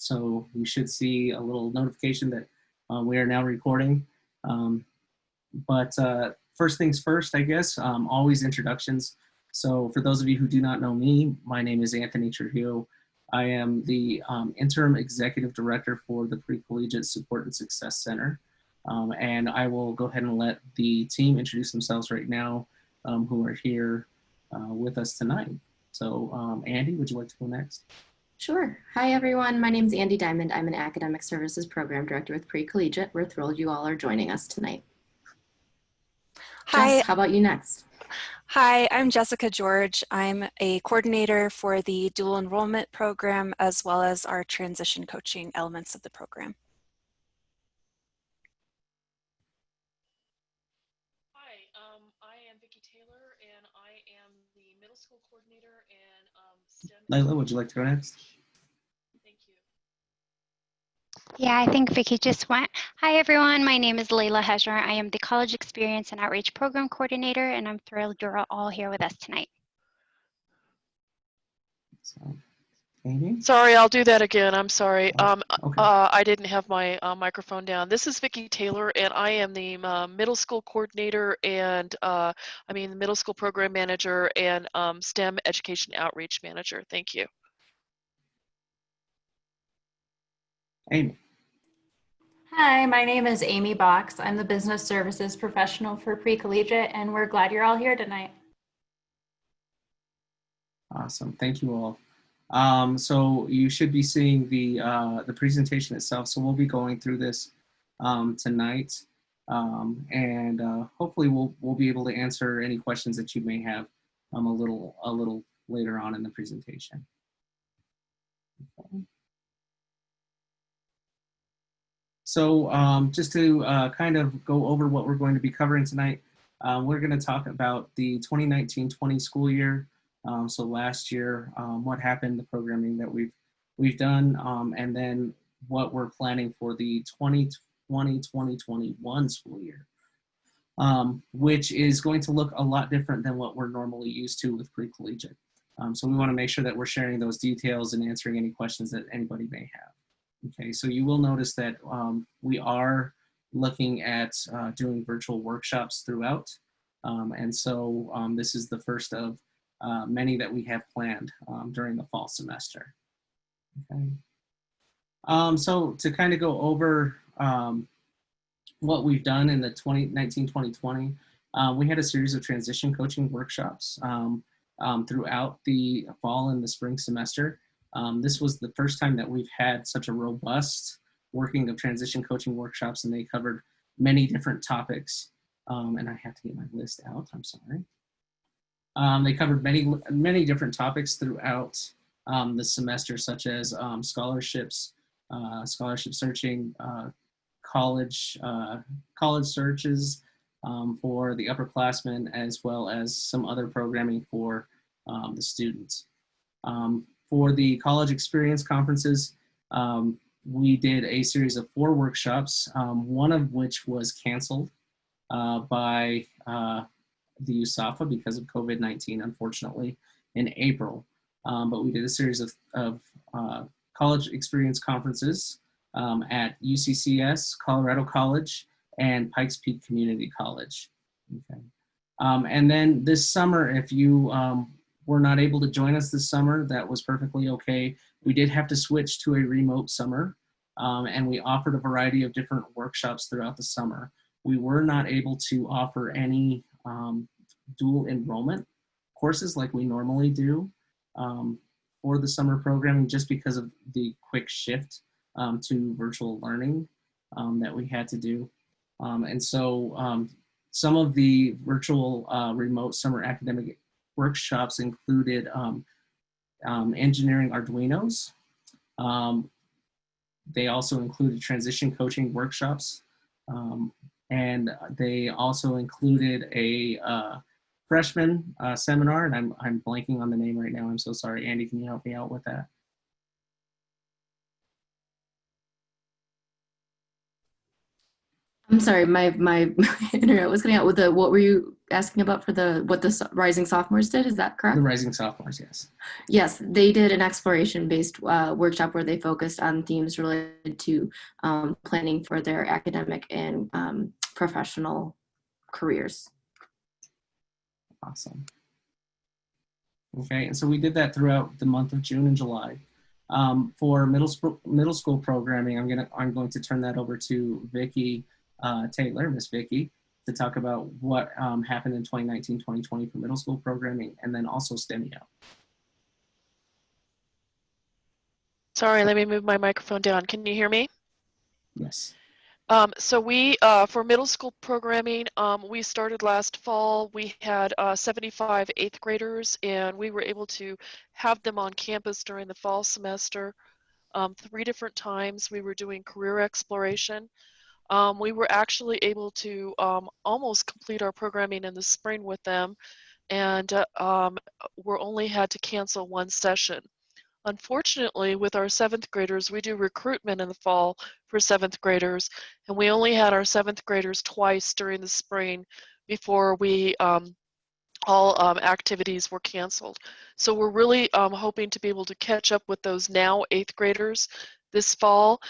So you should see a little notification that we are now recording. But first things first, I guess, always introductions. So for those of you who do not know me, my name is Anthony Trujillo. I am the interim executive director for the Pre-Collegiate Support and Success Center. And I will go ahead and let the team introduce themselves right now who are here with us tonight. So Andy, would you like to go next? Sure. Hi, everyone. My name is Andy Diamond. I'm an Academic Services Program Director with Pre-Collegiate. We're thrilled you all are joining us tonight. Hi. Jess, how about you next? Hi, I'm Jessica George. I'm a coordinator for the dual enrollment program as well as our transition coaching elements of the program. Hi, I am Vicki Taylor and I am the middle school coordinator and STEM. Layla, would you like to go next? Thank you. Yeah, I think Vicki just went. Hi, everyone. My name is Layla Hezra. I am the College Experience and Outreach Program Coordinator, and I'm thrilled you're all here with us tonight. So, Amy? Sorry, I'll do that again. I'm sorry. Okay. I didn't have my microphone down. This is Vicki Taylor, and I am the middle school coordinator and middle school program manager and STEM education outreach manager. Thank you. Amy. Hi, my name is Amy Box. I'm the business services professional for Pre-Collegiate, and we're glad you're all here tonight. Awesome. Thank you all. So you should be seeing the presentation itself. So we'll be going through this tonight, and hopefully we'll be able to answer any questions that you may have a little later on in the presentation. Okay. So just to kind of go over what we're going to be covering tonight, we're going to talk about the 2019-20 school year. So last year, what happened, the programming that we've done, and then what we're planning for the 2020-2021 school year, which is going to look a lot different than what we're normally used to with Pre-Collegiate. So we want to make sure that we're sharing those details and answering any questions that anybody may have. Okay, so you will notice that we are looking at doing virtual workshops throughout. And so this is the first of many that we have planned during the fall semester. Okay. So to kind of go over what we've done in the 2019-2020, we had a series of transition coaching workshops throughout the fall and the spring semester. This was the first time that we've had such a robust working of transition coaching workshops, and they covered many different topics. And I have to get my list out, I'm sorry. They covered many different topics throughout the semester, such as scholarships, scholarship searching, college searches for the upperclassmen, as well as some other programming for the students. For the college experience conferences, we did a series of 4 workshops, one of which was canceled by the USAFA because of COVID-19, unfortunately, in April. But we did a series of college experience conferences at UCCS, Colorado College, and Pikes Peak Community College. Okay. And then this summer, if you were not able to join us this summer, that was perfectly okay. We did have to switch to a remote summer, and we offered a variety of different workshops throughout the summer. We were not able to offer any dual enrollment courses like we normally do for the summer programming, just because of the quick shift to virtual learning that we had to do. And so some of the virtual remote summer academic workshops included engineering Arduinos. They also included transition coaching workshops. And they also included a freshman seminar, and I'm blanking on the name right now. I'm so sorry. Andy, can you help me out with that? I'm sorry, my internet was cutting out with what were you asking about for what the rising sophomores did? Is that correct? The rising sophomores, yes. Yes, they did an exploration-based workshop where they focused on themes related to planning for their academic and professional careers. Awesome. Okay, and so we did that throughout the month of June and July. For middle school programming, I'm going to turn that over to Vicki Taylor, Miss Vicki, to talk about what happened in 2019-2020 for middle school programming, and then also STEMio. Sorry, let me move my microphone down. Can you hear me? Yes. So we, for middle school programming, we started last fall. We had 75 eighth graders, and we were able to have them on campus during the fall semester. 3 different times we were doing career exploration. We were actually able to almost complete our programming in the spring with them, and we're only had to cancel 1 session. Unfortunately, with our 7th graders, we do recruitment in the fall for 7th graders, and we only had our 7th graders twice during the spring before we all activities were canceled. So we're really hoping to be able to catch up with those now 8th graders this fall.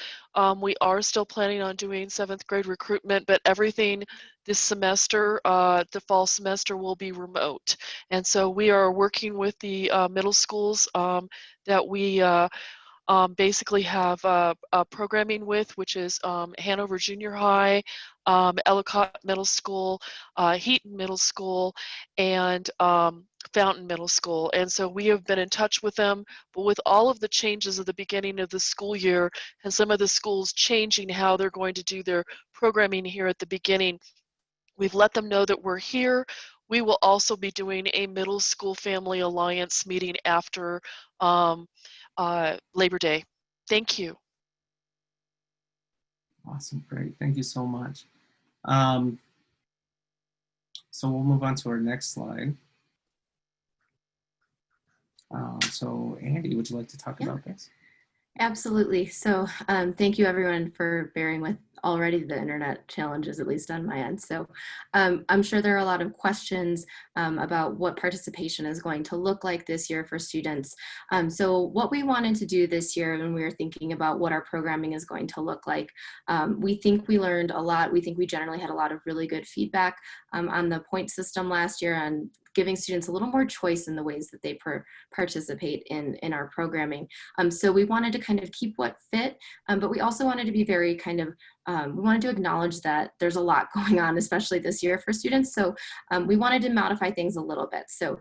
We are still planning on doing 7th grade recruitment, but everything this semester, the fall semester, will be remote. And so we are working with the middle schools that we basically have programming with, which is Hanover Junior High, Ellicott Middle School, Heaton Middle School, and Fountain Middle School. And so we have been in touch with them, but with all of the changes at the beginning of the school year and some of the schools changing how they're going to do their programming here at the beginning, we've let them know that we're here. We will also be doing a middle school family alliance meeting after Labor Day. Thank you. Awesome, great. Thank you so much. So we'll move on to our next slide. So Andy, would you like to talk about this? Absolutely. So thank you everyone for bearing with already the internet challenges, at least on my end. So I'm sure there are a lot of questions about what participation is going to look like this year for students. So what we wanted to do this year when we were thinking about what our programming is going to look like, we think we learned a lot. We think we generally had a lot of really good feedback on the point system last year, on giving students a little more choice in the ways that they participate in our programming. So we wanted to kind of keep what fit, but we also wanted to be very kind of, we wanted to acknowledge that there's a lot going on, especially this year for students. So we wanted to modify things a little bit. So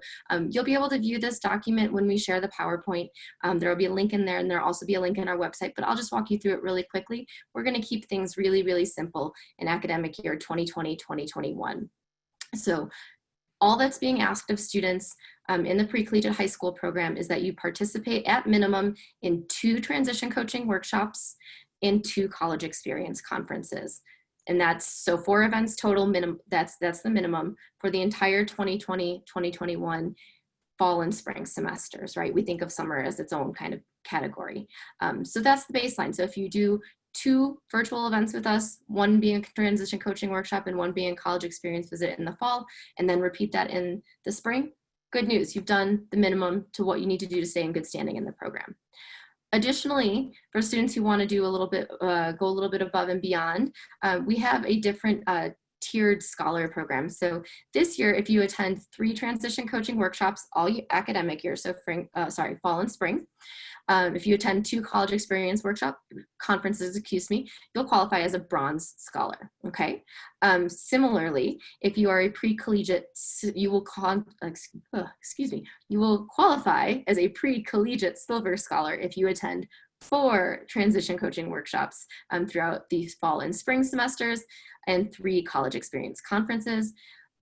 you'll be able to view this document when we share the PowerPoint. There will be a link in there, and there'll also be a link in our website, but I'll just walk you through it really quickly. We're gonna keep things really, really simple in academic year 2020-2021. So all that's being asked of students in the pre-collegiate high school program is that you participate at minimum in 2 transition coaching workshops and 2 college experience conferences. And that's, so 4 events total, that's the minimum for the entire 2020-2021 fall and spring semesters, right? We think of summer as its own kind of category. So that's the baseline. So if you do 2 virtual events with us, 1 being a transition coaching workshop and 1 being a college experience visit in the fall, and then repeat that in the spring, good news, you've done the minimum to what you need to do to stay in good standing in the program. Additionally, for students who want to do a little bit, go a little bit above and beyond, we have a different tiered scholar program. So this year, if you attend 3 transition coaching workshops all academic year, so fall and spring, if you attend 2 college experience conferences, you'll qualify as a bronze scholar, okay? Similarly, if you are a pre-collegiate, you will qualify as a pre-collegiate silver scholar if you attend 4 transition coaching workshops throughout these fall and spring semesters and 3 college experience conferences.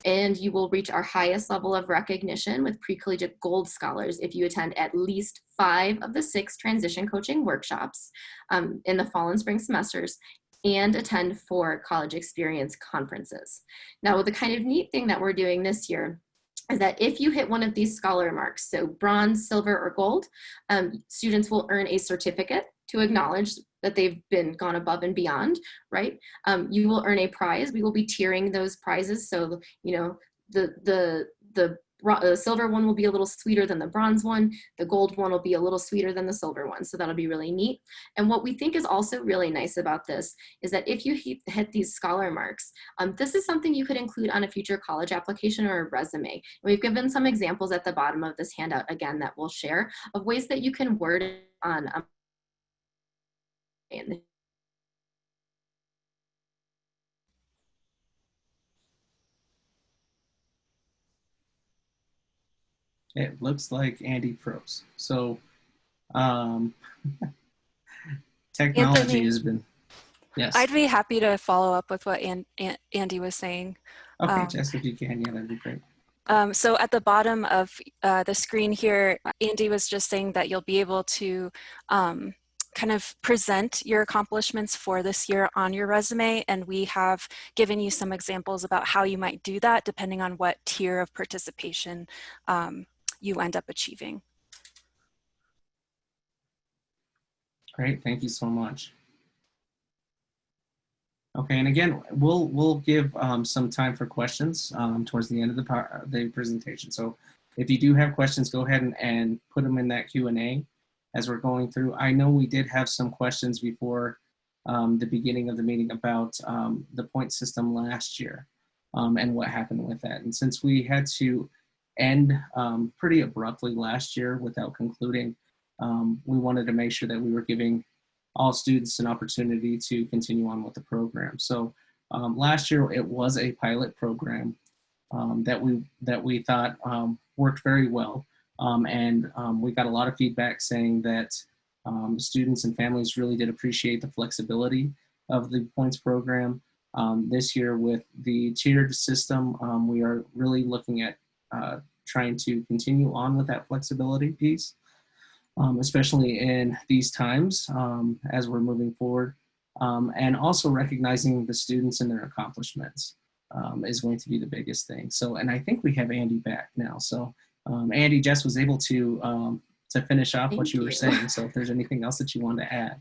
And you will reach our highest level of recognition with pre-collegiate gold scholars if you attend at least 5 of the 6 transition coaching workshops in the fall and spring semesters and attend 4 college experience conferences. Now, the kind of neat thing that we're doing this year is that if you hit one of these scholar marks, so bronze, silver, or gold, students will earn a certificate to acknowledge that they've gone above and beyond, right? You will earn a prize. We will be tiering those prizes. So, you know, the silver one will be a little sweeter than the bronze one. The gold one will be a little sweeter than the silver one. So that'll be really neat. And what we think is also really nice about this is that if you hit these scholar marks, this is something you could include on a future college application or a resume. And we've given some examples at the bottom of this handout, again, that we'll share of ways that you can word it on It looks like Andy froze. So um, technology Anthony, has been, yes. I'd be happy to follow up with what Andy was saying. Okay, Jess, if you can, yeah, that'd be great. So at the bottom of the screen here, Andy was just saying that you'll be able to kind of present your accomplishments for this year on your resume, and we have given you some examples about how you might do that depending on what tier of participation you end up achieving. Great, thank you so much. Okay, and again, we'll give some time for questions towards the end of the presentation. So if you do have questions, go ahead and put them in that Q&A as we're going through. I know we did have some questions before the beginning of the meeting about the point system last year and what happened with that. And since we had to end pretty abruptly last year without concluding, we wanted to make sure that we were giving all students an opportunity to continue on with the program. So last year it was a pilot program that we thought worked very well. And we got a lot of feedback saying that students and families really did appreciate the flexibility of the points program. This year with the tiered system, we are really looking at trying to continue on with that flexibility piece, especially in these times as we're moving forward. And also recognizing the students and their accomplishments is going to be the biggest thing. So, and I think we have Andy back now. So Andy, Jess was able to finish off what you were saying. So if there's anything else that you want to add.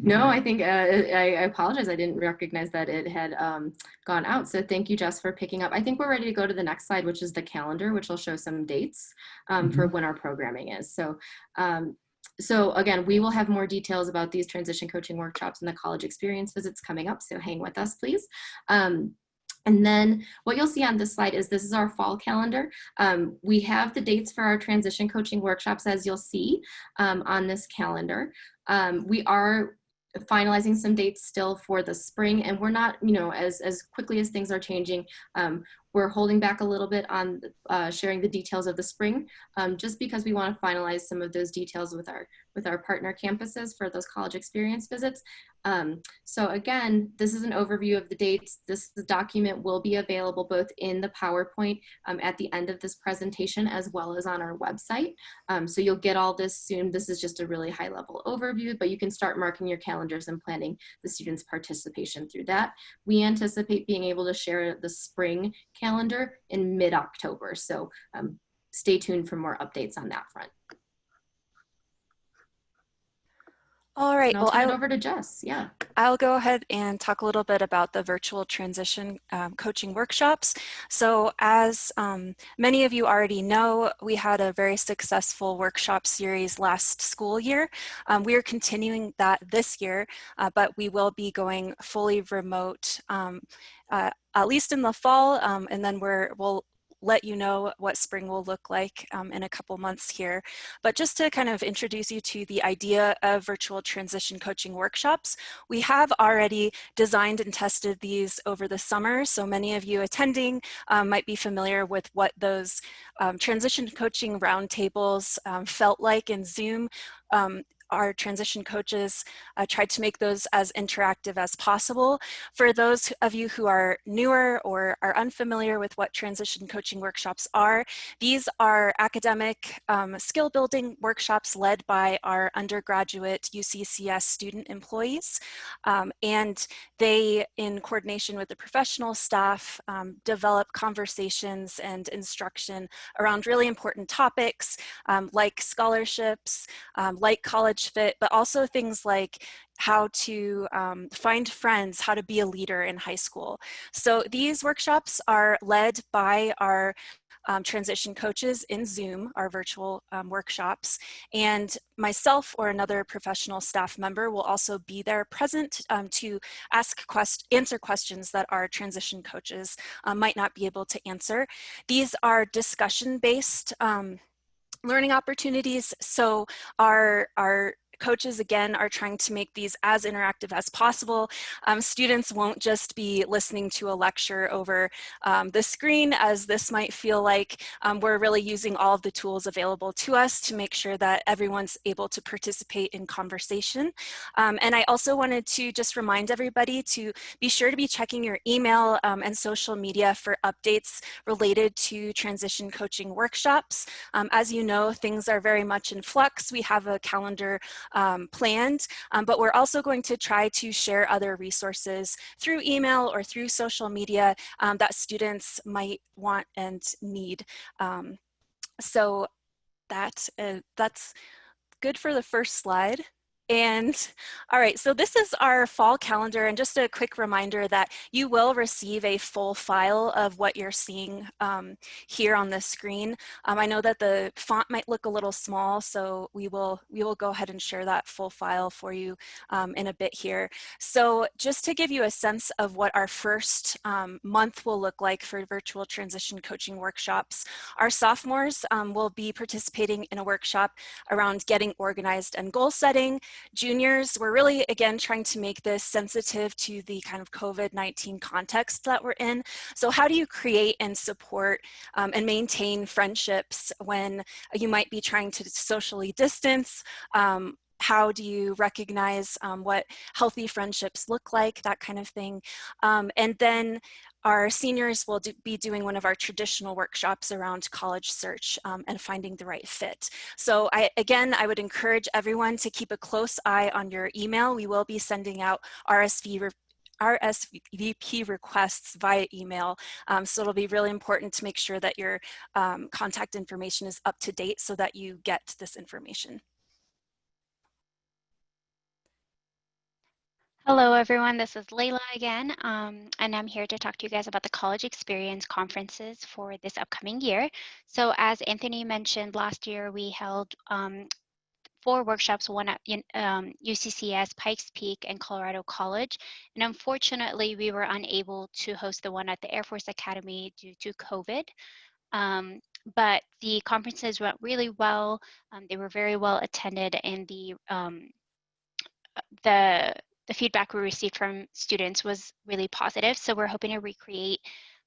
No, I think I apologize. I didn't recognize that it had gone out. So thank you, Jess, for picking up. I think we're ready to go to the next slide, which is the calendar, which will show some dates for when our programming is. So, so again, we will have more details about these transition coaching workshops and the college experience visits coming up. So hang with us, please. And then what you'll see on this slide is this is our fall calendar. We have the dates for our transition coaching workshops, as you'll see on this calendar. We are finalizing some dates still for the spring, and we're not, you know, as quickly as things are changing, we're holding back a little bit on sharing the details of the spring, just because we want to finalize some of those details with our partner campuses for those college experience visits. So again, this is an overview of the dates. This document will be available both in the PowerPoint at the end of this presentation, as well as on our website. So you'll get all this soon. This is just a really high level overview, but you can start marking your calendars and planning the students' participation through that. We anticipate being able to share the spring calendar in mid-October. So stay tuned for more updates on that front. All right. I'll turn it over to Jess. Yeah. I'll go ahead and talk a little bit about the virtual transition coaching workshops. So as many of you already know, we had a very successful workshop series last school year. We are continuing that this year, but we will be going fully remote at least in the fall, and then we'll let you know what spring will look like in a couple months here. But just to kind of introduce you to the idea of virtual transition coaching workshops, we have already designed and tested these over the summer. So many of you attending might be familiar with what those transition coaching roundtables felt like in Zoom. Our transition coaches tried to make those as interactive as possible. For those of you who are newer or are unfamiliar with what transition coaching workshops are, these are academic skill building workshops led by our undergraduate UCCS student employees. And they, in coordination with the professional staff, develop conversations and instruction around really important topics like scholarships, like college college fit, but also things like how to find friends, how to be a leader in high school. So these workshops are led by our transition coaches in Zoom, our virtual workshops, and myself or another professional staff member will also be there present to answer questions that our transition coaches might not be able to answer. These are discussion-based learning opportunities, so our coaches, again, are trying to make these as interactive as possible. Students won't just be listening to a lecture over the screen, as this might feel like. We're really using all of the tools available to us to make sure that everyone's able to participate in conversation. And I also wanted to just remind everybody to be sure to be checking your email and social media for updates related to transition coaching workshops. As you know, things are very much in flux. We have a calendar planned, but we're also going to try to share other resources through email or through social media that students might want and need. So that's good for the first slide. And all right, so this is our fall calendar, and just a quick reminder that you will receive a full file of what you're seeing here on the screen. I know that the font might look a little small, so we will go ahead and share that full file for you in a bit here. So just to give you a sense of what our first month will look like for virtual transition coaching workshops, our sophomores will be participating in a workshop around getting organized and goal setting. Juniors, we're really, again, trying to make this sensitive to the kind of COVID-19 context that we're in. So how do you create and support and maintain friendships when you might be trying to socially distance? How do you recognize what healthy friendships look like, that kind of thing. And then our seniors will be doing one of our traditional workshops around college search and finding the right fit. So again, I would encourage everyone to keep a close eye on your email. We will be sending out RSVP requests via email. So it'll be really important to make sure that your contact information is up to date so that you get this information. Hello, everyone. This is Layla again, and I'm here to talk to you guys about the college experience conferences for this upcoming year. So as Anthony mentioned, last year we held 4 workshops, one at UCCS, Pikes Peak, and Colorado College. And unfortunately, we were unable to host the one at the Air Force Academy due to COVID. But the conferences went really well. They were very well attended, and the feedback we received from students was really positive. So we're hoping to recreate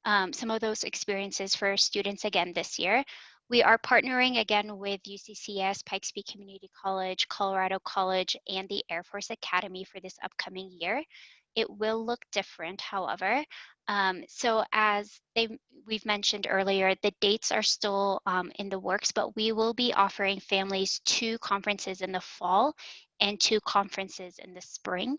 some of those experiences for students again this year. We are partnering again with UCCS, Pikes Peak Community College, Colorado College, and the Air Force Academy for this upcoming year. It will look different, however. So as we've mentioned earlier, the dates are still in the works, but we will be offering families 2 conferences in the fall and 2 conferences in the spring.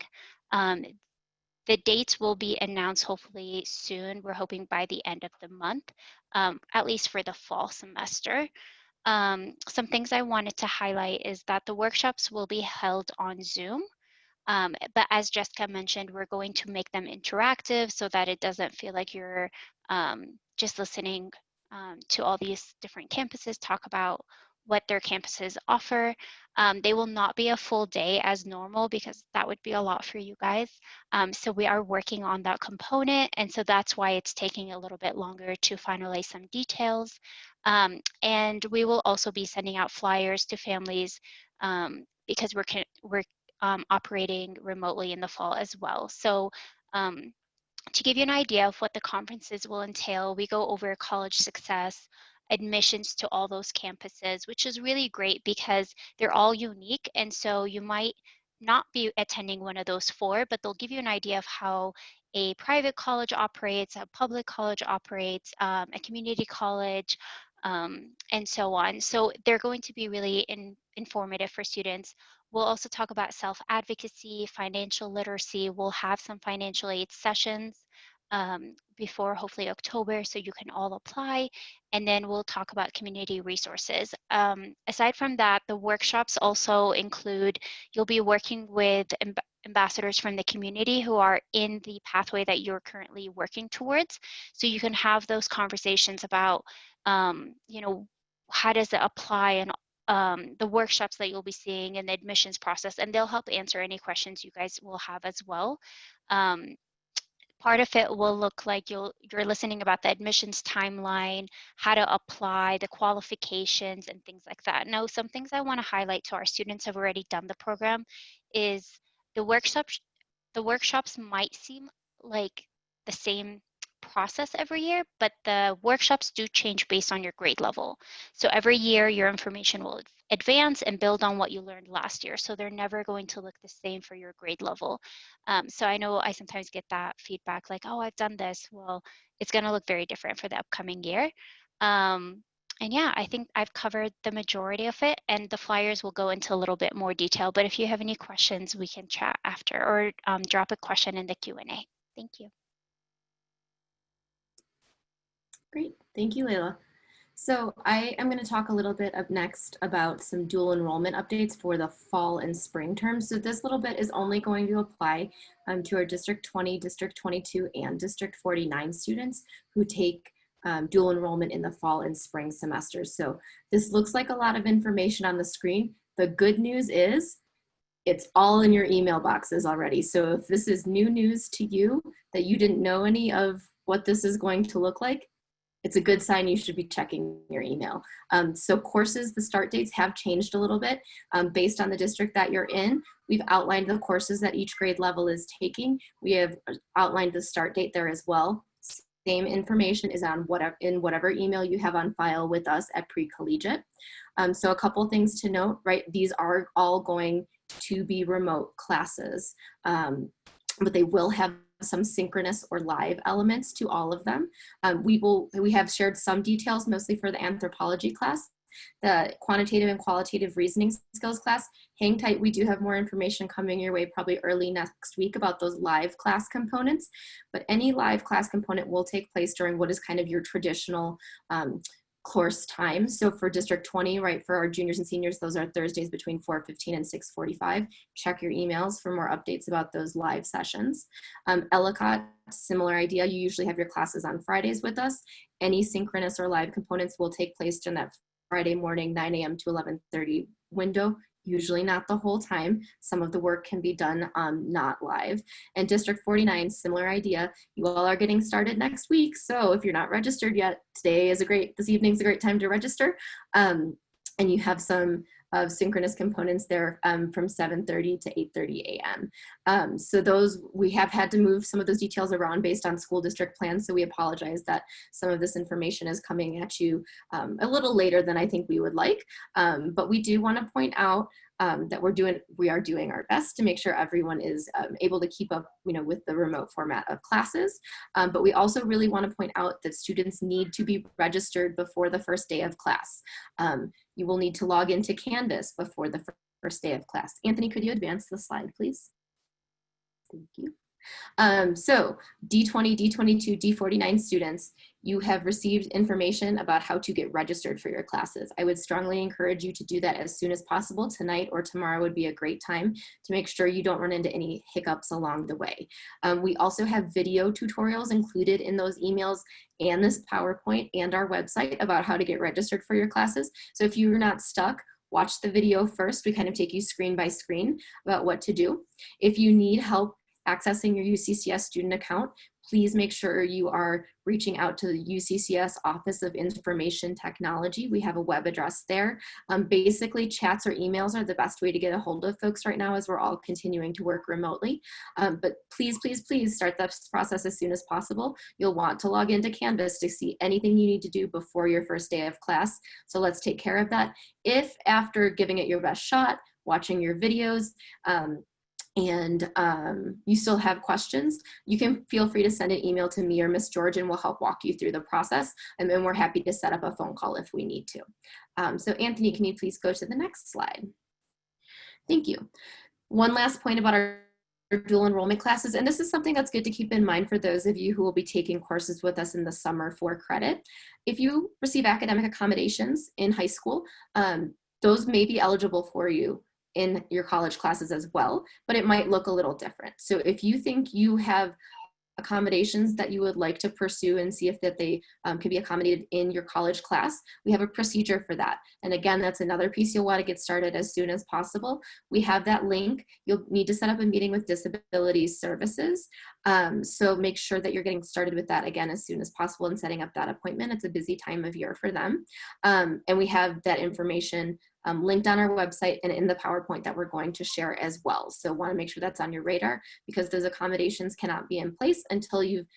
The dates will be announced hopefully soon. We're hoping by the end of the month, at least for the fall semester. Some things I wanted to highlight is that the workshops will be held on Zoom. But as Jessica mentioned, we're going to make them interactive so that it doesn't feel like you're just listening to all these different campuses talk about what their campuses offer. They will not be a full day as normal because that would be a lot for you guys. So we are working on that component, and so that's why it's taking a little bit longer to finalize some details. And we will also be sending out flyers to families because we're operating remotely in the fall as well. So to give you an idea of what the conferences will entail, we go over college success, admissions to all those campuses, which is really great because they're all unique. And so you might not be attending one of those 4, but they'll give you an idea of how a private college operates, a public college operates, a community college, and so on. So they're going to be really informative for students. We'll also talk about self-advocacy, financial literacy. We'll have some financial aid sessions. before hopefully October, so you can all apply. And then we'll talk about community resources. Aside from that, the workshops also include, you'll be working with ambassadors from the community who are in the pathway that you're currently working towards. So you can have those conversations about, you know, how does it apply, and the workshops that you'll be seeing and the admissions process, and they'll help answer any questions you guys will have as well. Part of it will look like you're listening about the admissions timeline, how to apply, the qualifications, and things like that. Now, some things I want to highlight to our students who have already done the program is the workshops might seem like the same process every year, but the workshops do change based on your grade level. So every year your information will advance and build on what you learned last year. So they're never going to look the same for your grade level. So I know I sometimes get that feedback like, oh, I've done this. Well, it's going to look very different for the upcoming year. And yeah, I think I've covered the majority of it, and the flyers will go into a little bit more detail. But if you have any questions, we can chat after, or drop a question in the Q&A. Thank you. Great, thank you, Layla. So I am going to talk a little bit up next about some dual enrollment updates for the fall and spring terms. So this little bit is only going to apply to our District 20, District 22, and District 49 students who take dual enrollment in the fall and spring semesters. So this looks like a lot of information on the screen. The good news is it's all in your email boxes already. So if this is new news to you, that you didn't know any of what this is going to look like, it's a good sign you should be checking your email. So courses, the start dates have changed a little bit based on the district that you're in. We've outlined the courses that each grade level is taking. We have outlined the start date there as well. Same information is on whatever email you have on file with us at Pre-Collegiate. So a couple things to note, right? These are all going to be remote classes, but they will have some synchronous or live elements to all of them. We have shared some details, mostly for the anthropology class. The quantitative and qualitative reasoning skills class, hang tight, we do have more information coming your way probably early next week about those live class components, but any live class component will take place during what is kind of your traditional course times. So for District 20, right, for our juniors and seniors, those are Thursdays between 4:15 and 6:45. Check your emails for more updates about those live sessions. Ellicott, similar idea. You usually have your classes on Fridays with us. Any synchronous or live components will take place during that Friday morning, 9 a.m. to 11:30 window. Usually not the whole time. Some of the work can be done not live. And District 49, similar idea. You all are getting started next week. So if you're not registered yet, this evening's a great time to register. And you have some synchronous components there from 7:30 to 8:30 a.m. So those, we have had to move some of those details around based on school district plans. So we apologize that some of this information is coming at you a little later than I think we would like. But we do want to point out that we are doing our best to make sure everyone is able to keep up, with the remote format of classes. But we also really want to point out that students need to be registered before the first day of class. You will need to log into Canvas before the first day of class. Anthony, could you advance the slide, please? Thank you. So D20, D22, D49 students, you have received information about how to get registered for your classes. I would strongly encourage you to do that as soon as possible. Tonight or tomorrow would be a great time to make sure you don't run into any hiccups along the way. We also have video tutorials included in those emails and this PowerPoint and our website about how to get registered for your classes. So if you're not stuck, watch the video first. We kind of take you screen by screen about what to do. If you need help accessing your UCCS student account, please make sure you are reaching out to the UCCS Office of Information Technology. We have a web address there. Basically, chats or emails are the best way to get a hold of folks right now as we're all continuing to work remotely. But please, please, please start this process as soon as possible. You'll want to log into Canvas to see anything you need to do before your first day of class. So let's take care of that. If after giving it your best shot, watching your videos, and you still have questions, you can feel free to send an email to me or Miss George and we'll help walk you through the process. And then we're happy to set up a phone call if we need to. So Anthony, can you please go to the next slide? Thank you. One last point about our dual enrollment classes. And this is something that's good to keep in mind for those of you who will be taking courses with us in the summer for credit. If you receive academic accommodations in high school, those may be eligible for you in your college classes as well, but it might look a little different. So if you think you have accommodations that you would like to pursue and see if that they can be accommodated in your college class, we have a procedure for that. And again, that's another piece you'll want to get started as soon as possible. We have that link. You'll need to set up a meeting with Disability Services. So make sure that you're getting started with that again as soon as possible and setting up that appointment. It's a busy time of year for them. And we have that information linked on our website and in the PowerPoint that we're going to share as well. So want to make sure that's on your radar, because those accommodations cannot be in place until you've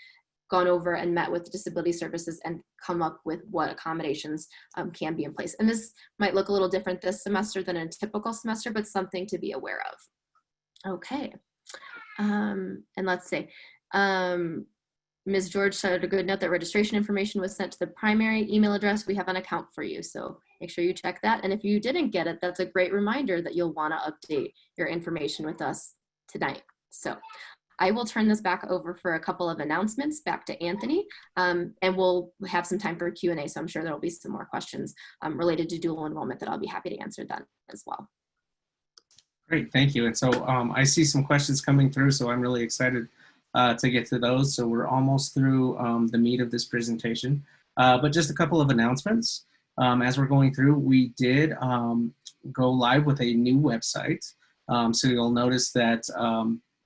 gone over and met with Disability Services and come up with what accommodations can be in place. And this might look a little different this semester than a typical semester, but something to be aware of. Okay. And let's see. Ms. George said a good note that registration information was sent to the primary email address. We have an account for you, so make sure you check that. And if you didn't get it, that's a great reminder that you'll want to update your information with us tonight. So I will turn this back over for a couple of announcements back to Anthony, and we'll have some time for Q&A, so I'm sure there'll be some more questions related to dual enrollment that I'll be happy to answer then as well. Great, thank you. And so I see some questions coming through, so I'm really excited to get to those. So we're almost through the meat of this presentation, but just a couple of announcements. As we're going through, we did go live with a new website. So you'll notice that,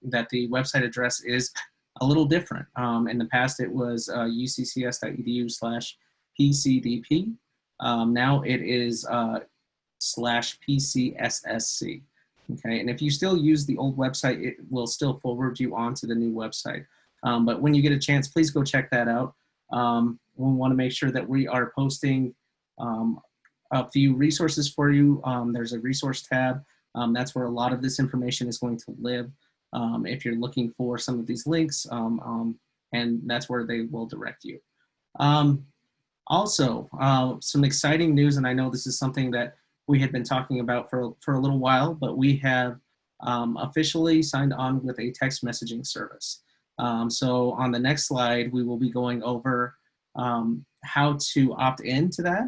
that the website address is a little different. In the past, it was uccs.edu/PCDP. Now it is /PCSSC. Okay, and if you still use the old website, it will still forward you onto the new website. But when you get a chance, please go check that out. We want to make sure that we are posting a few resources for you. There's a resource tab. That's where a lot of this information is going to live. If you're looking for some of these links, and that's where they will direct you. Also, some exciting news, and I know this is something that we had been talking about for a little while, but we have officially signed on with a text messaging service. So on the next slide, we will be going over how to opt into that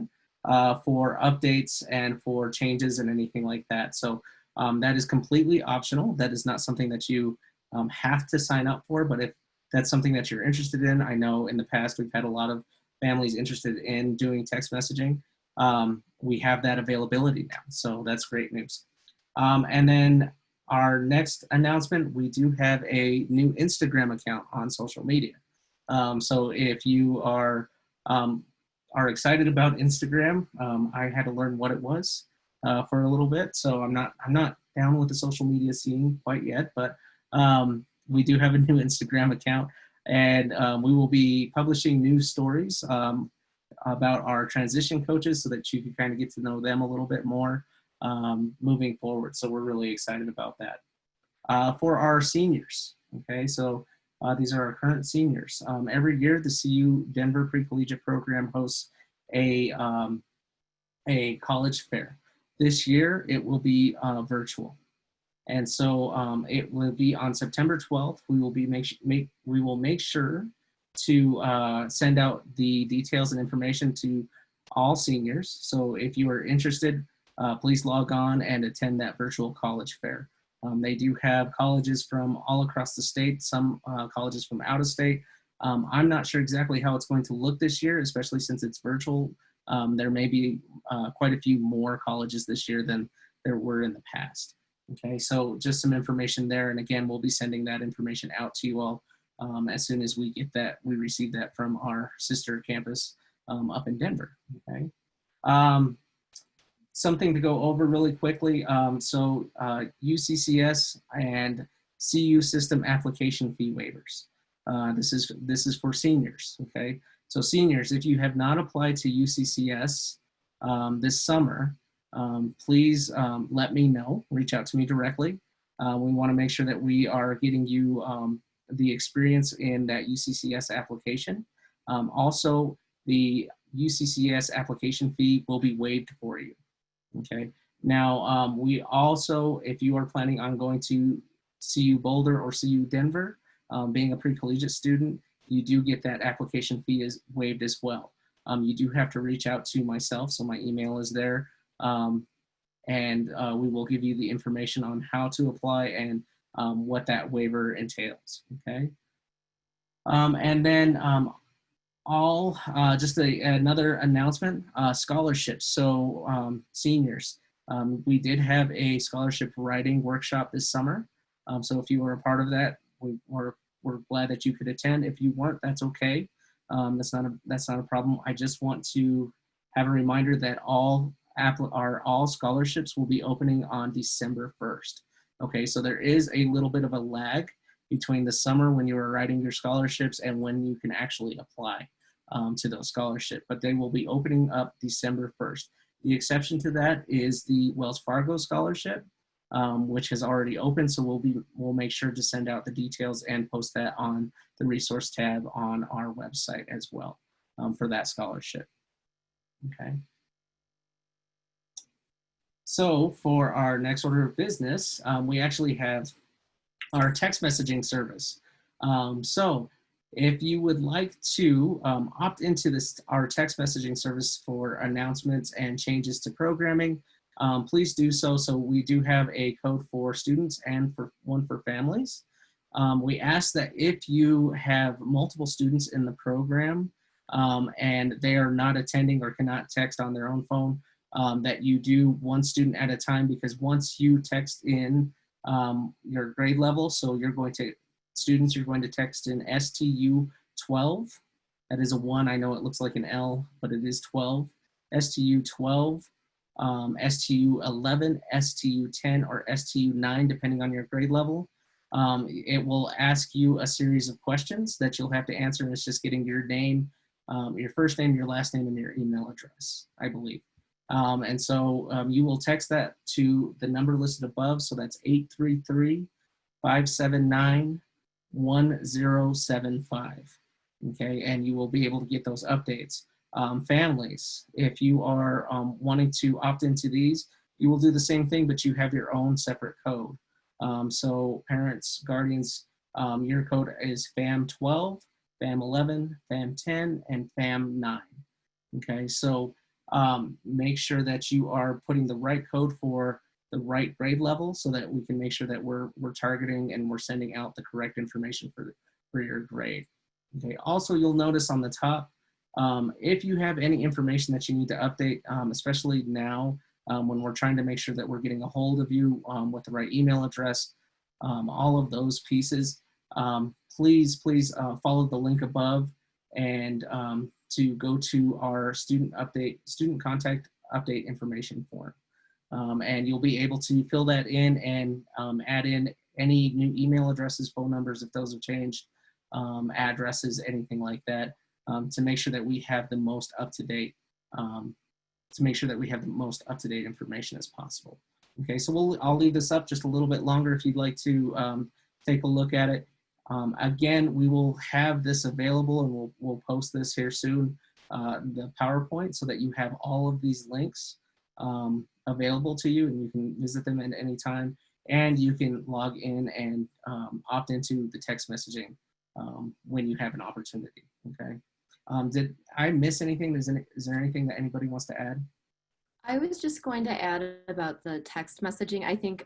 for updates and for changes and anything like that. So that is completely optional. That is not something that you have to sign up for, but if that's something that you're interested in, I know in the past we've had a lot of families interested in doing text messaging. We have that availability now, so that's great news. And then our next announcement, we do have a new Instagram account on social media. So if you are excited about Instagram, I had to learn what it was for a little bit, so I'm not down with the social media scene quite yet, but we do have a new Instagram account, and we will be publishing news stories about our transition coaches so that you can kind of get to know them a little bit more moving forward. So we're really excited about that. For our seniors, okay, so these are our current seniors. Every year, the CU Denver Pre-Collegiate Program hosts a college fair. This year, it will be virtual. And so it will be on September 12th. We will make sure to send out the details and information to all seniors. So if you are interested, please log on and attend that virtual college fair. They do have colleges from all across the state, some colleges from out of state. I'm not sure exactly how it's going to look this year, especially since it's virtual. There may be quite a few more colleges this year than there were in the past. Okay, so just some information there. And again, we'll be sending that information out to you all as soon as we get that, we receive that from our sister campus up in Denver, okay? Something to go over really quickly. So UCCS and CU system application fee waivers. This is for seniors, okay? So seniors, if you have not applied to UCCS this summer, please let me know, reach out to me directly. We wanna make sure that we are getting you the experience in that UCCS application. Also, the UCCS application fee will be waived for you, okay? Now, we also, if you are planning on going to CU Boulder or CU Denver, being a pre-collegiate student, you do get that application fee is waived as well. You do have to reach out to myself, so my email is there, and we will give you the information on how to apply and what that waiver entails, okay? And then just another announcement, scholarships. So seniors, we did have a scholarship writing workshop this summer. So if you were a part of that, we're glad that you could attend. If you weren't, that's okay. That's not a problem. I just want to have a reminder that all scholarships will be opening on December 1st. Okay, so there is a little bit of a lag between the summer when you are writing your scholarships and when you can actually apply to those scholarships, but they will be opening up December 1st. The exception to that is the Wells Fargo scholarship, which has already opened, so we'll make sure to send out the details and post that on the resource tab on our website as well for that scholarship. Okay. So for our next order of business, we actually have our text messaging service. So if you would like to opt into our text messaging service for announcements and changes to programming, please do so. So we do have a code for students and one for families. We ask that if you have multiple students in the program and they are not attending or cannot text on their own phone, that you do one student at a time, because once you text in your grade level, so you're going to text in STU 12. That is a 1. I know it looks like an L, but it is 12. STU 12, STU 11, STU 10, or STU 9, depending on your grade level. It will ask you a series of questions that you'll have to answer, and it's just getting your name, your first name, your last name, and your email address, I believe. And so you will text that to the number listed above. So that's 833-579-1075. Okay, and you will be able to get those updates. Families, if you are wanting to opt into these, you will do the same thing, but you have your own separate code. So parents, guardians, your code is FAM12, FAM11, FAM10, and FAM9. Okay, so make sure that you are putting the right code for the right grade level so that we can make sure that we're targeting and we're sending out the correct information for your grade. Okay, also you'll notice on the top, if you have any information that you need to update, especially now when we're trying to make sure that we're getting a hold of you with the right email address, all of those pieces, please follow the link above and to go to our student contact update information form. And you'll be able to fill that in and add in any new email addresses, phone numbers, if those have changed, addresses, anything like that, to make sure that we have the most up-to-date information as possible. Okay, so I'll leave this up just a little bit longer if you'd like to take a look at it. Again, we will have this available, and we'll post this here soon, the PowerPoint, so that you have all of these links available to you, and you can visit them at any time, and you can log in and opt into the text messaging when you have an opportunity. Okay. Did I miss anything? Is there anything that anybody wants to add? I was just going to add about the text messaging. I think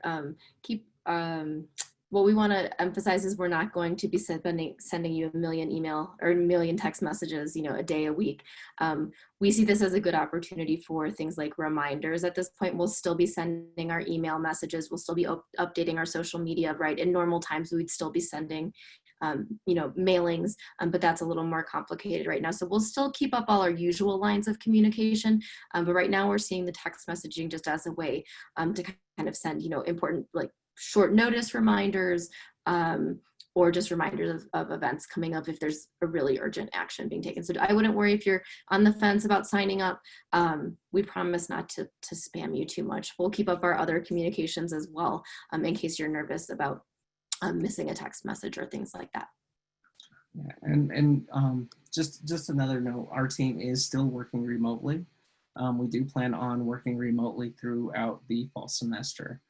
what we want to emphasize is we're not going to be sending you a million email or a million text messages, a day, a week. We see this as a good opportunity for things like reminders. At this point, we'll still be sending our email messages. We'll still be updating our social media, right? In normal times, we'd still be sending mailings, but that's a little more complicated right now. So we'll still keep up all our usual lines of communication, but right now we're seeing the text messaging just as a way to kind of send, important, like, short notice reminders, or just reminders of events coming up if there's a really urgent action being taken. So I wouldn't worry if you're on the fence about signing up. We promise not to spam you too much. We'll keep up our other communications as well, in case you're nervous about missing a text message or things like that. Yeah, and just another note, our team is still working remotely. We do plan on working remotely throughout the fall semester.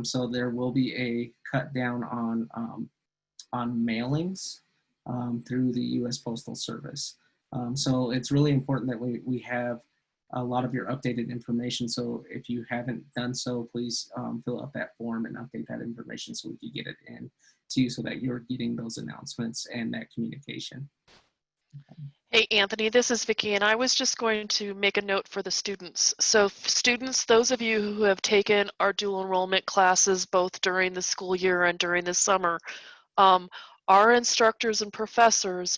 So there will be a cut down on mailings through the U.S. Postal Service. So it's really important that we have a lot of your updated information. So if you haven't done so, please fill out that form and update that information so we can get it in to you so that you're getting those announcements and that communication. Hey, Anthony, this is Vicki, and I was just going to make a note for the students. So students, those of you who have taken our dual enrollment classes both during the school year and during the summer, our instructors and professors,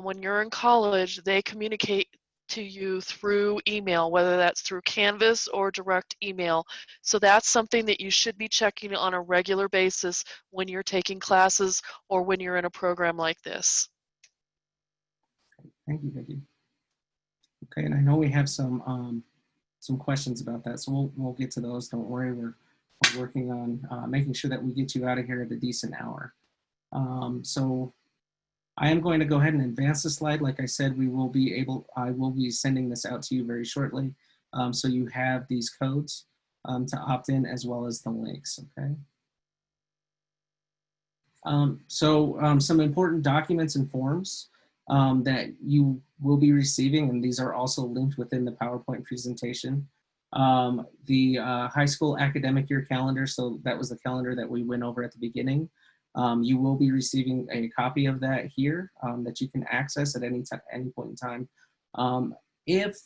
when you're in college, they communicate to you through email, whether that's through Canvas or direct email. So that's something that you should be checking on a regular basis when you're taking classes or when you're in a program like this. Thank you, Vicki. Okay, and I know we have some questions about that, so we'll get to those. Don't worry, we're working on making sure that we get you out of here at a decent hour. So I am going to go ahead and advance the slide. Like I said, I will be sending this out to you very shortly. So you have these codes to opt in as well as the links, okay? Some important documents and forms that you will be receiving, and these are also linked within the PowerPoint presentation. The high school academic year calendar, so that was the calendar that we went over at the beginning. You will be receiving a copy of that here that you can access at any point in time. If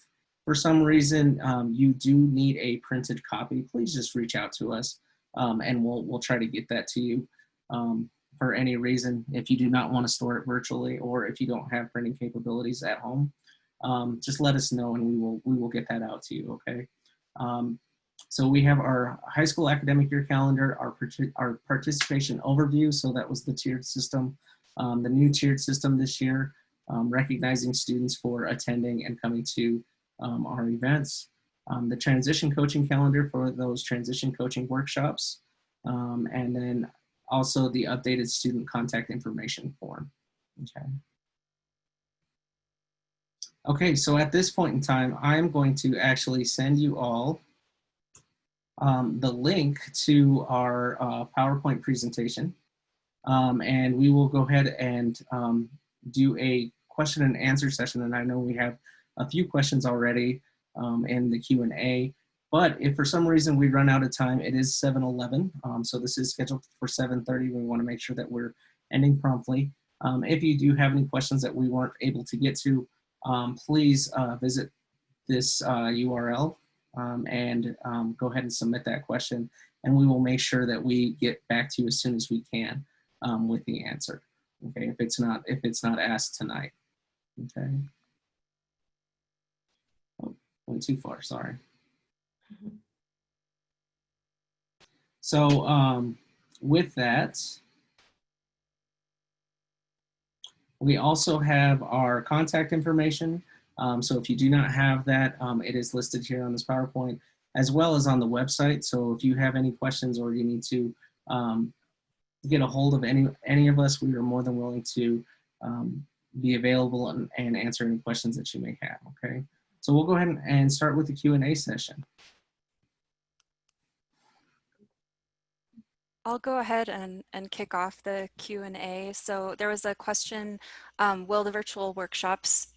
for some reason you do need a printed copy, please just reach out to us and we'll try to get that to you. For any reason, if you do not want to store it virtually or if you don't have printing capabilities at home, just let us know and we will get that out to you, okay? So we have our high school academic year calendar, our participation overview, so that was the tiered system, the new tiered system this year, recognizing students for attending and coming to our events, the transition coaching calendar for those transition coaching workshops, and then also the updated student contact information form, okay? Okay, so at this point in time, I'm going to actually send you all the link to our PowerPoint presentation, and we will go ahead and do a question and answer session. And I know we have a few questions already in the Q&A, but if for some reason we run out of time, it is 7:11, so this is scheduled for 7:30. We want to make sure that we're ending promptly. If you do have any questions that we weren't able to get to, please visit this URL and go ahead and submit that question, and we will make sure that we get back to you as soon as we can with the answer. Okay, if it's not asked tonight. Okay. Oh, went too far. Sorry. So with that, we also have our contact information. So if you do not have that, it is listed here on this PowerPoint as well as on the website. So if you have any questions or you need to get a hold of any of us, we are more than willing to be available and answer any questions that you may have, okay? So we'll go ahead and start with the Q&A session. I'll go ahead and kick off the Q&A. So there was a question, will the virtual workshops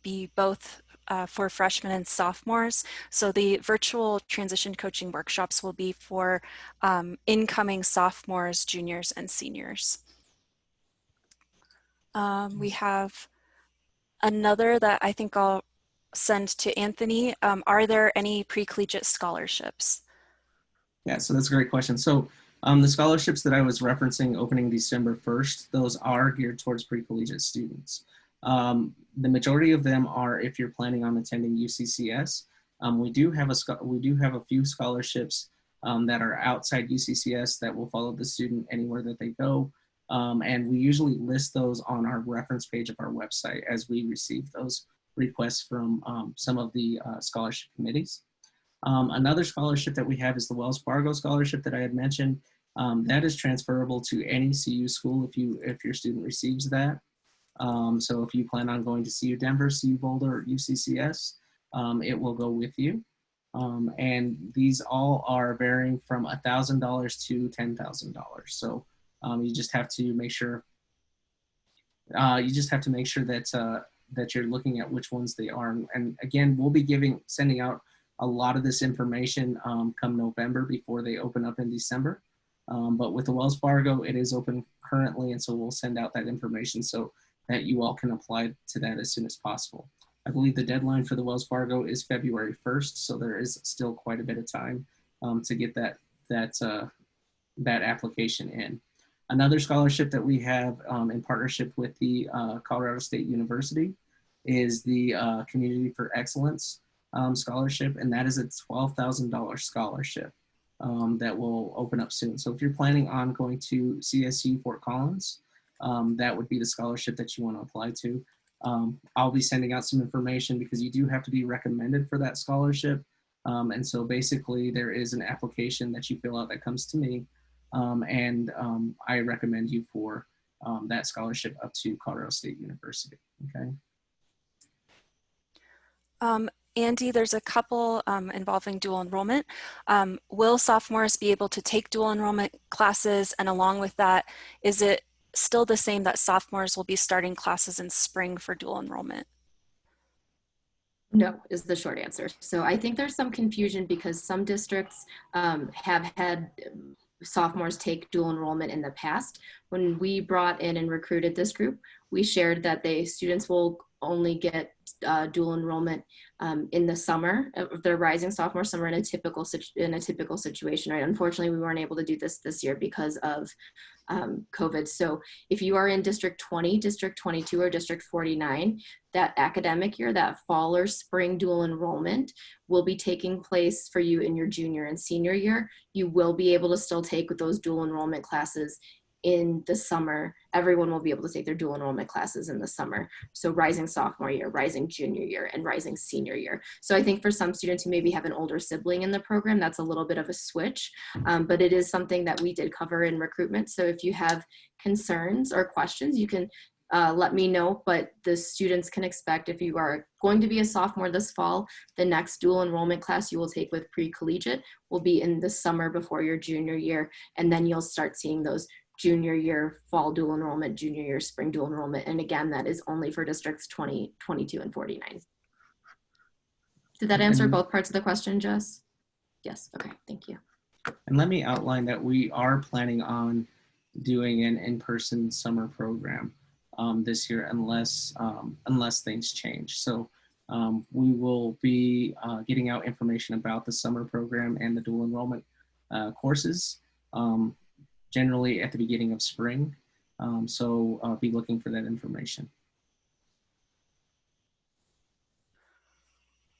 be both for freshmen and sophomores? So the virtual transition coaching workshops will be for incoming sophomores, juniors, and seniors. We have another that I think I'll send to Anthony. Are there any pre-collegiate scholarships? Yeah, so that's a great question. So the scholarships that I was referencing opening December 1st, those are geared towards pre-collegiate students. The majority of them are if you're planning on attending UCCS. We do have a few scholarships that are outside UCCS that will follow the student anywhere that they go. And we usually list those on our reference page of our website as we receive those requests from some of the scholarship committees. Another scholarship that we have is the Wells Fargo scholarship that I had mentioned. That is transferable to any CU school if your student receives that. So if you plan on going to CU Denver, CU Boulder, or UCCS, it will go with you. And these all are varying from $1,000 to $10,000. So you just have to make sure that you're looking at which ones they are. And again, we'll be sending out a lot of this information come November before they open up in December. But with the Wells Fargo, it is open currently, and so we'll send out that information so that you all can apply to that as soon as possible. I believe the deadline for the Wells Fargo is February 1st, so there is still quite a bit of time to get that application in. Another scholarship that we have in partnership with the Colorado State University is the Community for Excellence scholarship, and that is a $12,000 scholarship that will open up soon. So if you're planning on going to CSU Fort Collins, that would be the scholarship that you want to apply to. I'll be sending out some information because you do have to be recommended for that scholarship. And so basically there is an application that you fill out that comes to me. And I recommend you for that scholarship up to Colorado State University, okay? Andy, there's a couple involving dual enrollment. Will sophomores be able to take dual enrollment classes? And along with that, is it still the same that sophomores will be starting classes in spring for dual enrollment? No, is the short answer. So I think there's some confusion because some districts have had sophomores take dual enrollment in the past. When we brought in and recruited this group, we shared that students will only get dual enrollment in the summer. If they're rising sophomore summer in a typical situation, right? Unfortunately, we weren't able to do this year because of COVID. So if you are in District 20, District 22, or District 49, that academic year, that fall or spring dual enrollment will be taking place for you in your junior and senior year. You will be able to still take those dual enrollment classes in the summer. Everyone will be able to take their dual enrollment classes in the summer. So rising sophomore year, rising junior year, and rising senior year. So I think for some students who maybe have an older sibling in the program, that's a little bit of a switch, but it is something that we did cover in recruitment. So if you have concerns or questions, you can let me know, but the students can expect, if you are going to be a sophomore this fall, the next dual enrollment class you will take with Pre-Collegiate will be in the summer before your junior year, and then you'll start seeing those junior year fall dual enrollment, junior year spring dual enrollment. And again, that is only for districts 20, 22, and 49. Did that answer both parts of the question, Jess? Yes, okay, thank you. And let me outline that we are planning on doing an in-person summer program this year unless things change. So we will be getting out information about the summer program and the dual enrollment courses generally at the beginning of spring. So I'll be looking for that information.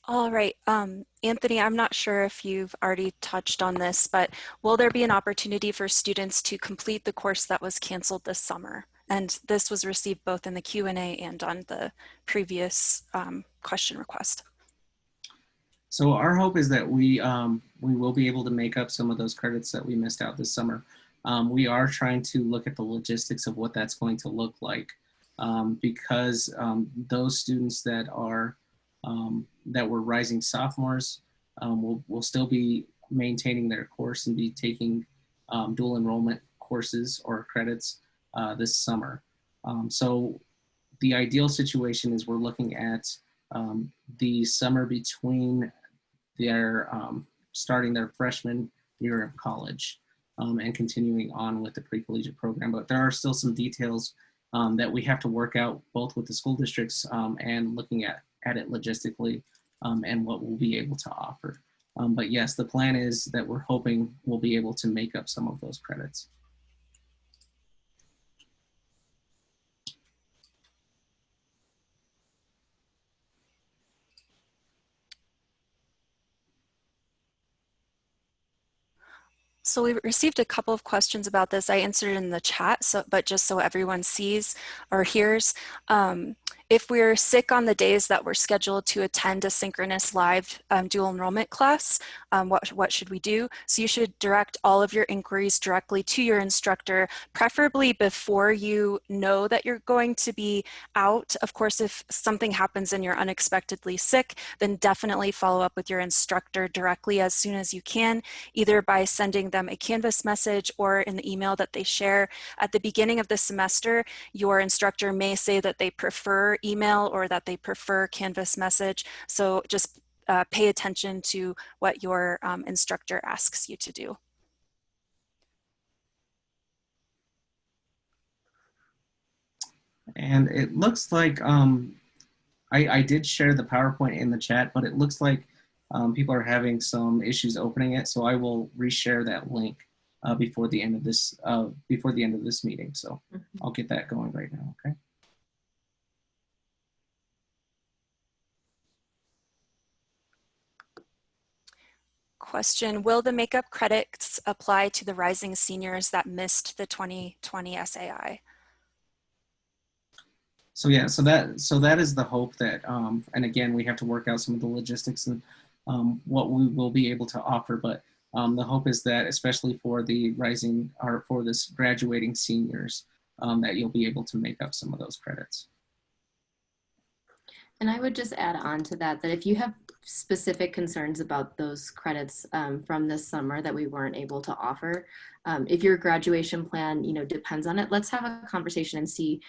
All right, Anthony, I'm not sure if you've already touched on this, but will there be an opportunity for students to complete the course that was canceled this summer? And this was received both in the Q&A and on the previous question request. So our hope is that we will be able to make up some of those credits that we missed out this summer. We are trying to look at the logistics of what that's going to look like because those students that were rising sophomores will still be maintaining their course and be taking dual enrollment courses or credits this summer. So the ideal situation is we're looking at the summer between their starting their freshman year of college and continuing on with the pre-collegiate program. But there are still some details that we have to work out both with the school districts and looking at it logistically and what we'll be able to offer. But yes, the plan is that we're hoping we'll be able to make up some of those credits. So we received a couple of questions about this. I answered in the chat, but just so everyone sees or hears, If we're sick on the days that we're scheduled to attend a synchronous live dual enrollment class, what should we do? So you should direct all of your inquiries directly to your instructor, preferably before you know that you're going to be out. Of course, if something happens and you're unexpectedly sick, then definitely follow up with your instructor directly as soon as you can, either by sending them a Canvas message or in the email that they share. At the beginning of the semester, your instructor may say that they prefer email or that they prefer Canvas message. So just pay attention to what your instructor asks you to do. And it looks like I did share the PowerPoint in the chat, but it looks like people are having some issues opening it. So I will reshare that link before the end of this meeting. So I'll get that going right now. Okay. Question, will the makeup credits apply to the rising seniors that missed the 2020 SAI? So yeah, so that is the hope that, and again, we have to work out some of the logistics and what we will be able to offer. But the hope is that, especially for the rising or for this graduating seniors, that you'll be able to make up some of those credits. And I would just add on to that, that if you have specific concerns about those credits from this summer that we weren't able to offer, if your graduation plan, depends on it, let's have a conversation and see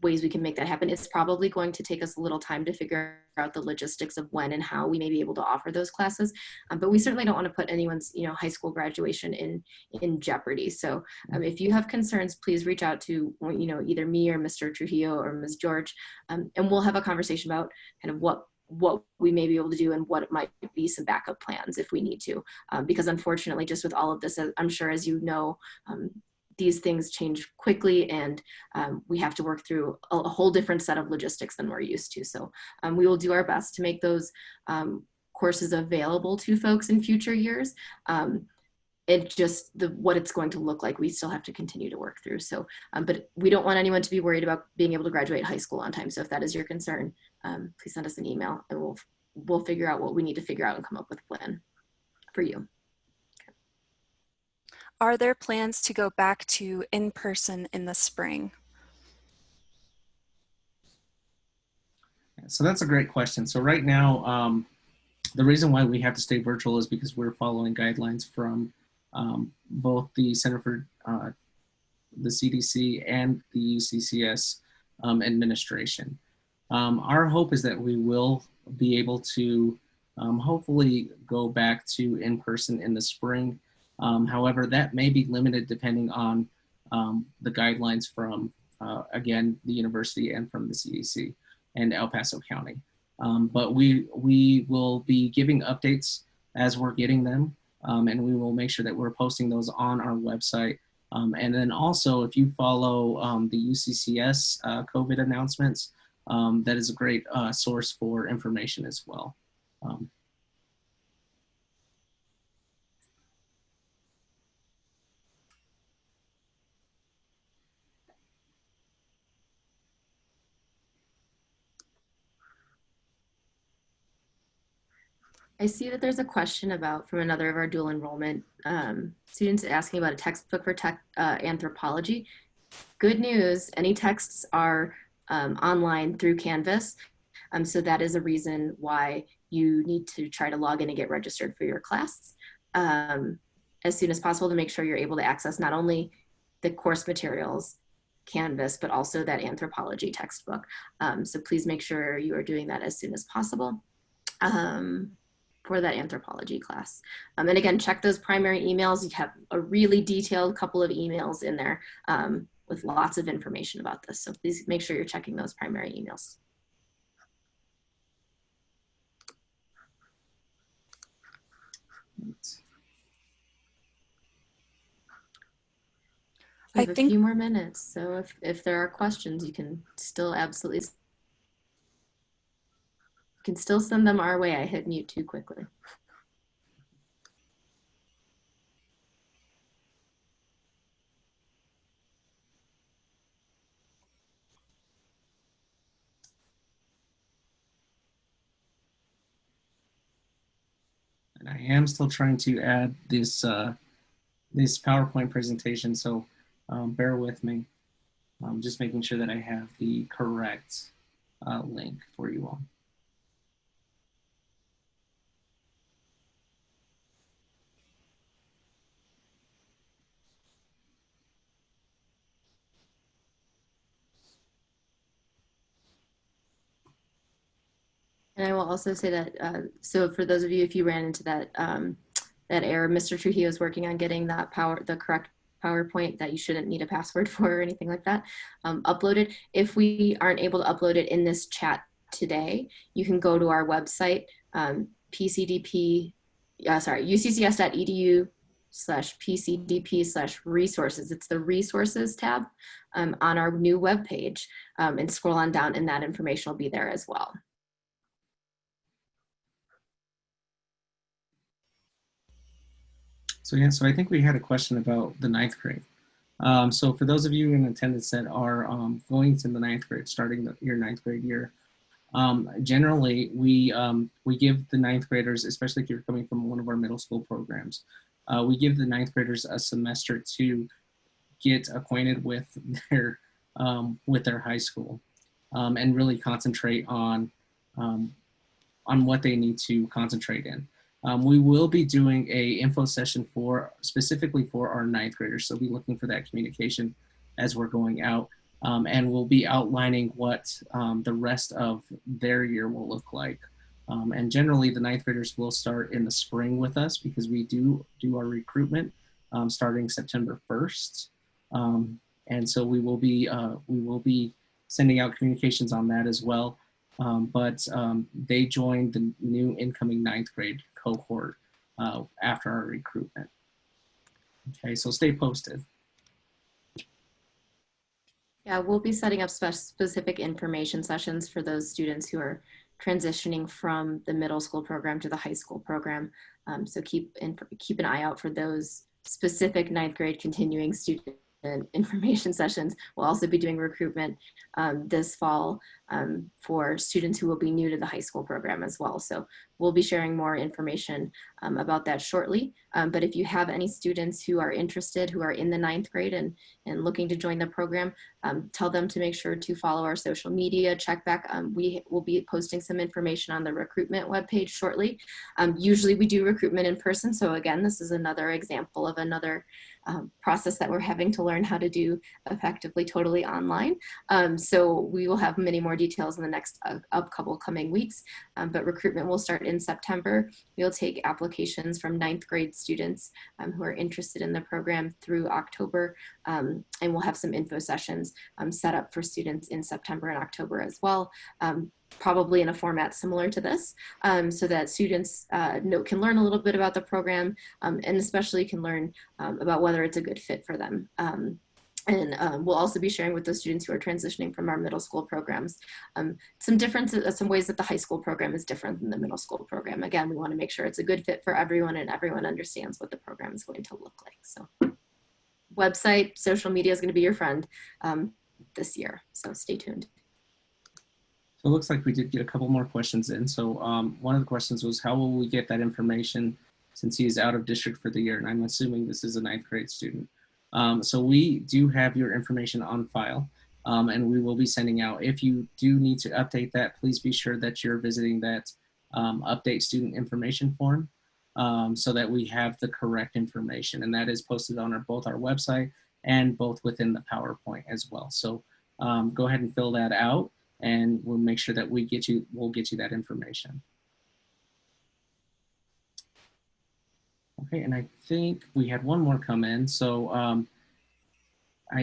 ways we can make that happen. It's probably going to take us a little time to figure out the logistics of when and how we may be able to offer those classes, but we certainly don't want to put anyone's high school graduation in jeopardy. So if you have concerns, please reach out to either me or Mr. Trujillo or Ms. George, and we'll have a conversation about kind of what we may be able to do and what might be some backup plans if we need to, because unfortunately, just with all of this, I'm sure as you know, these things change quickly, and we have to work through a whole different set of logistics than we're used to. So we will do our best to make those courses available to folks in future years. It just what it's going to look like, we still have to continue to work through. So, but we don't want anyone to be worried about being able to graduate high school on time. So if that is your concern, please send us an email and we'll figure out what we need to figure out and come up with a plan for you. Are there plans to go back to in-person in the spring? So that's a great question. So right now, the reason why we have to stay virtual is because we're following guidelines from both the Center for the CDC and the UCCS administration. Our hope is that we will be able to hopefully go back to in-person in the spring. However, that may be limited depending on the guidelines from, again, the university and from the CDC and El Paso County. But we will be giving updates as we're getting them, and we will make sure that we're posting those on our website. And then also, if you follow the UCCS COVID announcements, that is a great source for information as well. I see that there's a question from another of our dual enrollment students asking about a textbook for anthropology. Good news, any texts are online through Canvas. So that is a reason why you need to try to log in and get registered for your class as soon as possible to make sure you're able to access not only the course materials, Canvas, but also that anthropology textbook. So please make sure you are doing that as soon as possible. For that anthropology class. And again, check those primary emails. You have a really detailed couple of emails in there with lots of information about this. So please make sure you're checking those primary emails. We have a few more minutes. So if there are questions, you can still send them our way. I hit mute too quickly. am still trying to add this this PowerPoint presentation, so bear with me. I'm just making sure that I have the correct link for you all. And I will also say that, so for those of you, if you ran into that, that error, Mr. Trujillo is working on getting that the correct PowerPoint that you shouldn't need a password for or anything like that uploaded. If we aren't able to upload it in this chat today, you can go to our website, uccs.edu/pcdp/resources. It's the resources tab on our new web page, and scroll on down and that information will be there as well. So yeah, so I think we had a question about the 9th grade. So for those of you in attendance that are going to the 9th grade, starting your 9th grade year, generally we give the 9th graders, especially if you're coming from one of our middle school programs, we give the 9th graders a semester to get acquainted with their high school and really concentrate on what they need to concentrate in. We will be doing a info session specifically for our 9th graders. So we'll be looking for that communication as we're going out. And we'll be outlining what the rest of their year will look like. And generally the 9th graders will start in the spring with us because we do our recruitment starting September 1st. And so we will be sending out communications on that as well. But they joined the new incoming 9th grade cohort after our recruitment. Okay, so stay posted. Yeah, we'll be setting up specific information sessions for those students who are transitioning from the middle school program to the high school program. So keep an eye out for those specific 9th grade continuing student information sessions. We'll also be doing recruitment this fall for students who will be new to the high school program as well. So we'll be sharing more information about that shortly. But if you have any students who are interested, who are in the 9th grade and looking to join the program, tell them to make sure to follow our social media, check back. We will be posting some information on the recruitment webpage shortly. Usually we do recruitment in person. So again, this is another example of another process that we're having to learn how to do effectively totally online. So we will have many more details in the next couple coming weeks, but recruitment will start in September. We'll take applications from 9th grade students who are interested in the program through October, and we'll have some info sessions set up for students in September and October as well. Probably in a format similar to this, so that students can learn a little bit about the program and especially can learn about whether it's a good fit for them. And we'll also be sharing with those students who are transitioning from our middle school programs some differences, some ways that the high school program is different than the middle school program. Again, we want to make sure it's a good fit for everyone and everyone understands what the program is going to look like. So website, social media is going to be your friend this year. So stay tuned. So it looks like we did get a couple more questions in. So one of the questions was, how will we get that information since he is out of district for the year? And I'm assuming this is a 9th grade student. So we do have your information on file, and we will be sending out. If you do need to update that, please be sure that you're visiting that update student information form so that we have the correct information. And that is posted on both our website and both within the PowerPoint as well. So go ahead and fill that out, and we'll make sure that we'll get you that information. Okay, and I think we had one more come in. So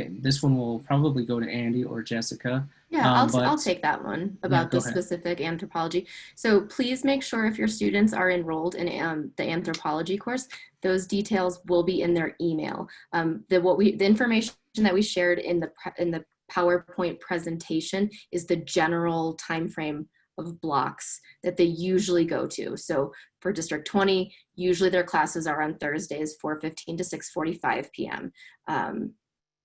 this one will probably go to Andy or Jessica. Yeah, I'll take that one about the specific anthropology. So please make sure if your students are enrolled in the anthropology course, those details will be in their email. The information that we shared in the PowerPoint presentation is the general timeframe of blocks that they usually go to. So for District 20, usually their classes are on Thursdays, 4:15 to 6:45 p.m.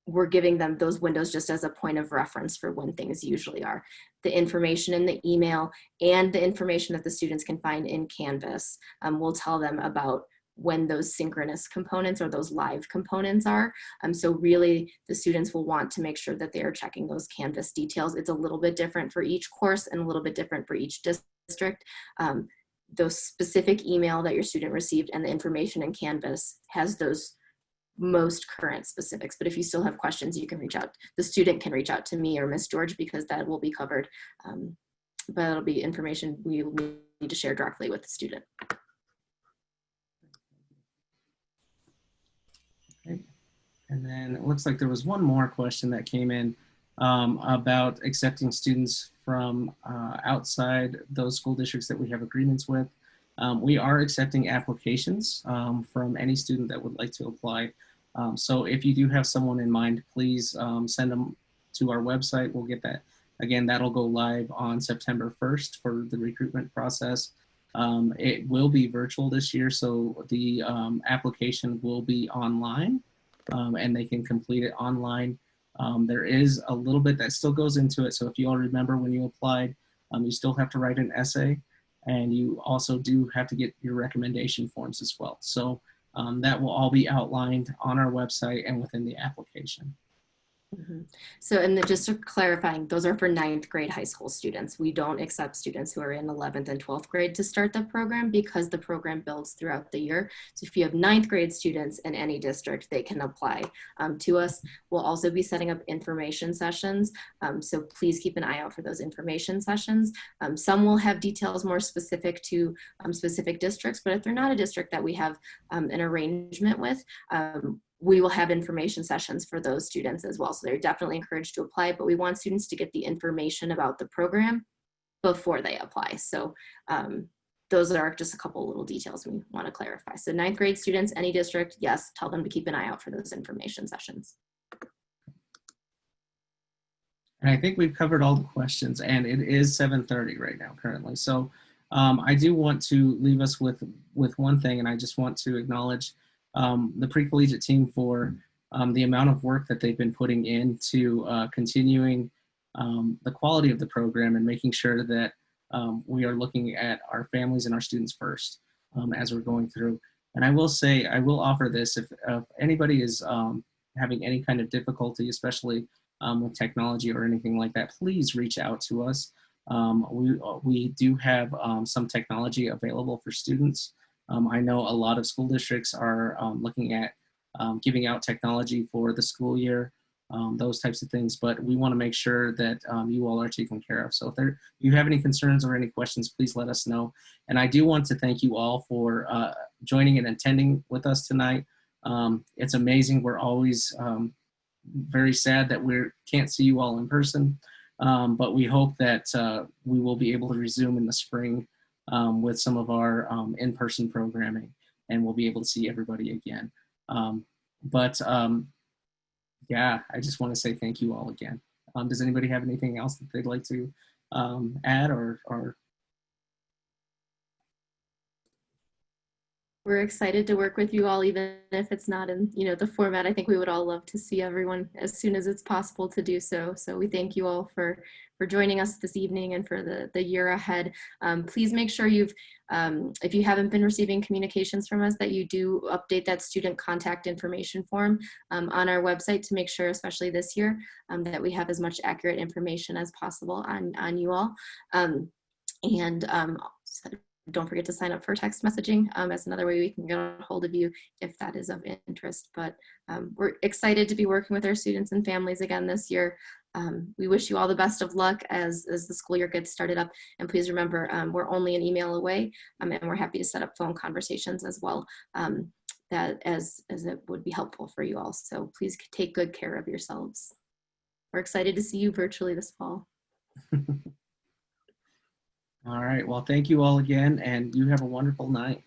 we're giving them those windows just as a point of reference for when things usually are. The information in the email and the information that the students can find in Canvas will tell them about when those synchronous components or those live components are. So really the students will want to make sure that they are checking those Canvas details. It's a little bit different for each course and a little bit different for each district. Those specific email that your student received and the information in Canvas has those most current specifics. But if you still have questions, you can reach out. The student can reach out to me or Miss George, because that will be covered. But it'll be information we will need to share directly with the student. Okay. And then it looks like there was one more question that came in about accepting students from outside those school districts that we have agreements with. We are accepting applications from any student that would like to apply. So if you do have someone in mind, please send them to our website. We'll get that. Again, that'll go live on September 1st for the recruitment process. It will be virtual this year, so the application will be online and they can complete it online. There is a little bit that still goes into it. So if you all remember when you applied, you still have to write an essay, and you also do have to get your recommendation forms as well. So that will all be outlined on our website and within the application. Mm-hmm. So, and just clarifying, those are for 9th grade high school students. We don't accept students who are in 11th and 12th grade to start the program, because the program builds throughout the year. So if you have 9th grade students in any district, they can apply to us. We'll also be setting up information sessions. So please keep an eye out for those information sessions. Some will have details more specific to specific districts, but if they're not a district that we have an arrangement with, we will have information sessions for those students as well. So they're definitely encouraged to apply, but we want students to get the information about the program before they apply. So those are just a couple little details we want to clarify. So 9th grade students, any district, yes, tell them to keep an eye out for those information sessions. And I think we've covered all the questions, and it is 7:30 right now currently. So I do want to leave us with one thing, and I just want to acknowledge the Pre-Collegiate team for the amount of work that they've been putting into continuing the quality of the program and making sure that we are looking at our families and our students first as we're going through. And I will say, I will offer this, if anybody is having any kind of difficulty, especially with technology or anything like that, please reach out to us. We do have some technology available for students. I know a lot of school districts are looking at giving out technology for the school year, those types of things, but we want to make sure that you all are taken care of. So if you have any concerns or any questions, please let us know. And I do want to thank you all for joining and attending with us tonight. It's amazing. We're always very sad that we can't see you all in person, but we hope that we will be able to resume in the spring with some of our in-person programming, and we'll be able to see everybody again. Yeah, I just want to say thank you all again. Does anybody have anything else that they'd like to add or? We're excited to work with you all, even if it's not in the format. I think we would all love to see everyone as soon as it's possible to do so. So we thank you all for joining us this evening and for the year ahead. Please make sure if you haven't been receiving communications from us, that you do update that student contact information form on our website to make sure, especially this year, that we have as much accurate information as possible on you all. Don't forget to sign up for text messaging. That's another way we can get a hold of you if that is of interest. But we're excited to be working with our students and families again this year. We wish you all the best of luck as the school year gets started up. And please remember, we're only an email away, and we're happy to set up phone conversations as well, that as it would be helpful for you all. So please take good care of yourselves. We're excited to see you virtually this fall. All right. Well, thank you all again, and you have a wonderful night.